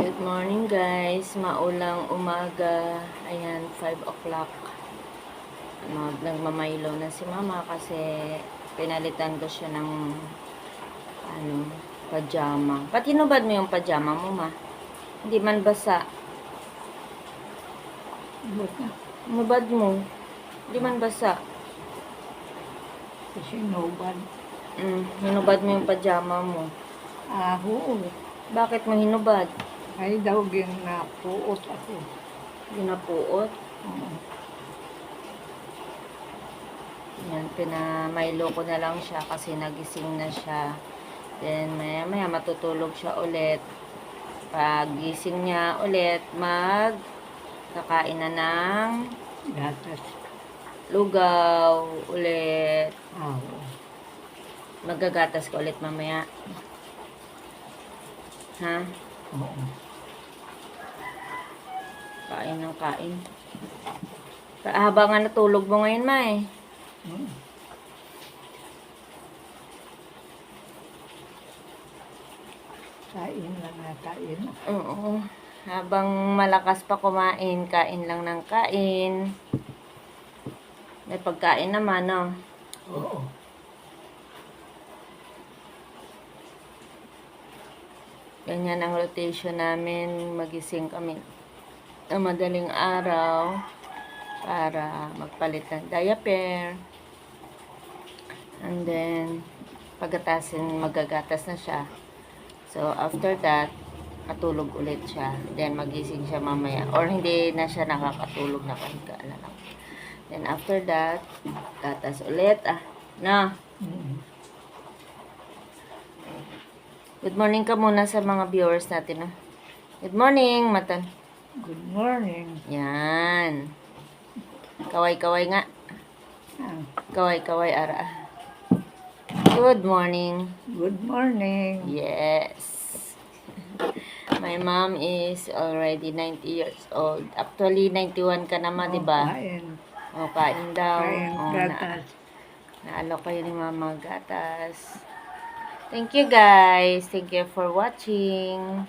Good morning guys, maulang umaga. Ayan, 5 o'clock. Nagmamaylo na si mama kasi pinalitan ko siya ng pajama. Ba't hinubad mo yung pajama mo, ma? Hindi man basa. Hinubad mo. Hindi man basa. Kasi hinubad. Hinubad mo yung pajama mo. Oo. Bakit mo hinubad? Ay daw ginapuot ako. Ginapuot? Oo. Yan, pinamaylo ko na lang siya kasi nagising na siya. Then, maya matutulog siya ulit. Pag gising niya ulit, kakain na ng Gatas. lugaw ulit. Oo. Magagatas ka ulit mamaya. Ha? Oo. Kain ng kain. Habang nga natulog mo ngayon, ma eh. Kain lang na kain. Oo. Habang malakas pa kumain, kain lang ng kain. May pagkain naman, no? Oo. Ganyan ang rotation namin. Magising kami na madaling araw para magpalit ng diaper. And then, pagkatasin, magagatas na siya. So, after that, matulog ulit siya. Then, magising siya mamaya. Or hindi na siya nakakatulog, nakahiga na lang. Then, after that, gatas ulit. No? Good morning ka muna sa mga viewers natin, no? Good morning, Matan. Good morning. Yan. Kaway-kaway nga. Kaway-kaway, ara. Good morning. Good morning. Yes. My mom is already 90 years old. Actually, 91 ka naman, di ba? Kain. O, kain daw. Kain O, gatas. naalo kayo ni mama gatas. Thank you, guys. Thank you for watching.